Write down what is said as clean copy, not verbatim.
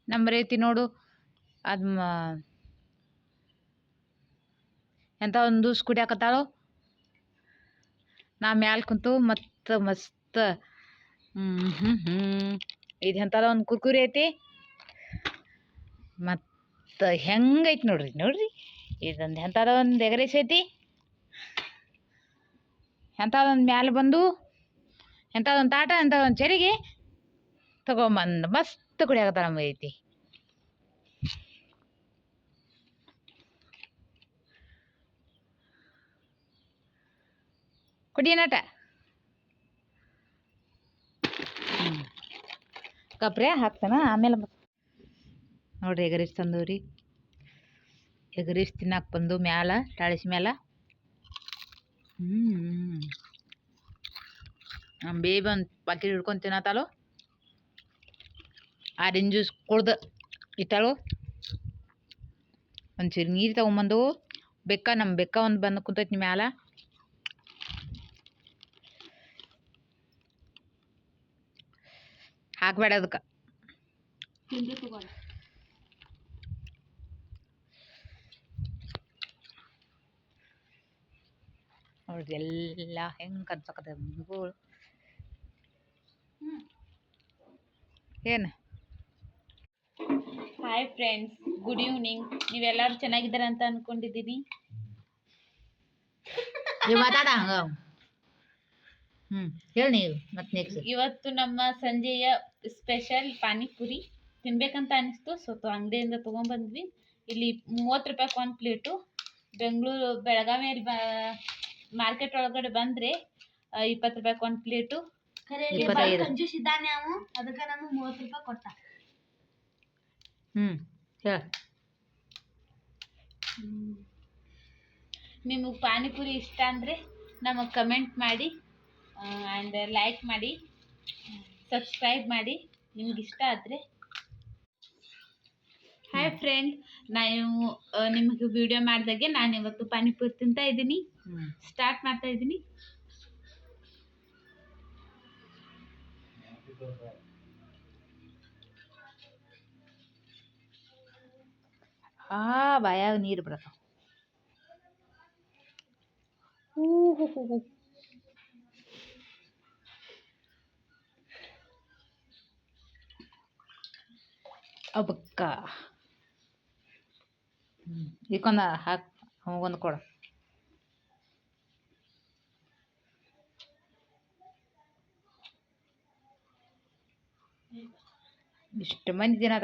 ನಮ್ಮ ರೀತಿ ನೋಡು ಅದು ಎಂಥ ಒಂದು ಸ್ಕೂಟಿ ಹಾಕತ್ತಾಳು. ನಾ ಮ್ಯಾಲ ಕುಂತು ಮಸ್ತ್ ಇದು ಎಂಥದ ಒಂದು ಕುರ್ಕುರಿ ಐತಿ. ಮತ್ತು ಹೆಂಗೈತಿ ನೋಡ್ರಿ ಇದೊಂದು ಎಂಥದ ಒಂದು ಎಗರೇಸ್ ಐತಿ. ಎಂಥದೊಂದು ಮ್ಯಾಲೆ ಬಂದು ಎಂಥದೊಂದು ತಾಟ ಎಂಥದೊಂದು ಚೆರಿಗೆ ತಗೊಂಬಂದು ಮಸ್ತ್ ಕುಡಿಯಾಕತ್ತಾಳ ನಮ್ಮ ಐತಿ. ಕುಡಿಯನಟ ಕಪ್ರೆ ಹಾಕ್ತಾನ ಆಮೇಲೆ ನೋಡ್ರಿ ಎಗರೀಸ್ ತಂದವ್ರಿ. ಎಗರೀಸ್ ತಿನ್ನಾಕ ಬಂದು ಮ್ಯಾಲ ಟಾಳಿಸಿ ಮ್ಯಾಲ ನಮ್ಮ ಬೇಬಿ ಒಂದು ಪಾಕಿಟ್ ಹಿಡ್ಕೊಂಡು ತಿನ್ನತ್ತಾಳು. ಆರೆಂಜ್ ಜ್ಯೂಸ್ ಕುಡ್ದು ಇತ್ತಾಳು. ಒಂಚೂರು ನೀರು ತಗೊಂಬಂದು ನಮ್ಮ ಬೆಕ್ಕ ಒಂದು ಬಂದು ಕುಂತೈತಿ ಮ್ಯಾಲ. ಹಾಕ್ಬೇಡ ಅದಕ್ಕೆ. ನೋಡ್ರಿ ಎಲ್ಲ ಹೆಂಗೆ ಕನ್ಸಕತ್ತ ಮಗುಗಳು. ಏನು ಹಾಯ್ ಫ್ರೆಂಡ್ಸ್, ಗುಡ್ ಈವ್ನಿಂಗ್. ನೀವೆಲ್ಲರೂ ಚೆನ್ನಾಗಿದ್ದೀರ ಅಂತ ಅನ್ಕೊಂಡಿದ್ದೀನಿ. ನೀವು ಮಾತಾಡ ಹೇಳಿ ನೀವು ಮತ್ತೆ ನೆಕ್ಸ್ಟ್. ಇವತ್ತು ನಮ್ಮ ಸಂಜೆಯ ಸ್ಪೆಷಲ್ ಪಾನಿಪುರಿ ತಿನ್ಬೇಕಂತ ಅನಿಸ್ತು. ಸ್ವಲ್ಪ ಅಂಗಡಿಯಿಂದ ತೊಗೊಂಡ್ಬಂದ್ವಿ. ಇಲ್ಲಿ 30 ರೂಪಾಯಿಗೆ ಒಂದು ಪ್ಲೇಟು. ಬೆಂಗಳೂರು ಬೆಳಗಾವಿಯಲ್ಲಿ ಮಾರ್ಕೆಟ್ ಒಳಗಡೆ ಬಂದರೆ 20 ರೂಪಾಯಿಗೆ ಒಂದು ಪ್ಲೇಟು. ಕಂಜೂಸ್ ಇದ್ದಾನೆ ನಾವು, ಅದಕ್ಕೆ ನಮಗೆ 30 ರೂಪಾಯಿ ಕೊಟ್ಟ. ಹೇಳ. ನಿಮಗೆ ಪಾನಿಪುರಿ ಇಷ್ಟ ಅಂದರೆ ನಮಗೆ ಕಮೆಂಟ್ ಮಾಡಿ ಆ್ಯಂಡ್ ಲೈಕ್ ಮಾಡಿ, ಸಬ್ಸ್ಕ್ರೈಬ್ ಮಾಡಿ ನಿಮ್ಗೆ ಇಷ್ಟ ಆದರೆ. ಹಾಯ್ ಫ್ರೆಂಡ್, ನಾನು ನಿಮಗೆ ವಿಡಿಯೋ ಮಾಡಿದಾಗೆ ನಾನು ಇವತ್ತು ಪಾನಿಪುರಿ ತಿಂತಾ ಇದ್ದೀನಿ. ಸ್ಟಾರ್ಟ್ ಮಾಡ್ತಾ ಇದ್ದೀನಿ. ಬಾಯಾಗ ನೀರು ಬರತಾವ. ಅಬ್ಬಕ್ಕ ಈಕೊಂದ ಹಾಕಿ ಹೋಗೊಂದು ಕೊಡ. ಇಷ್ಟು ಮಂದಿ ದಿನ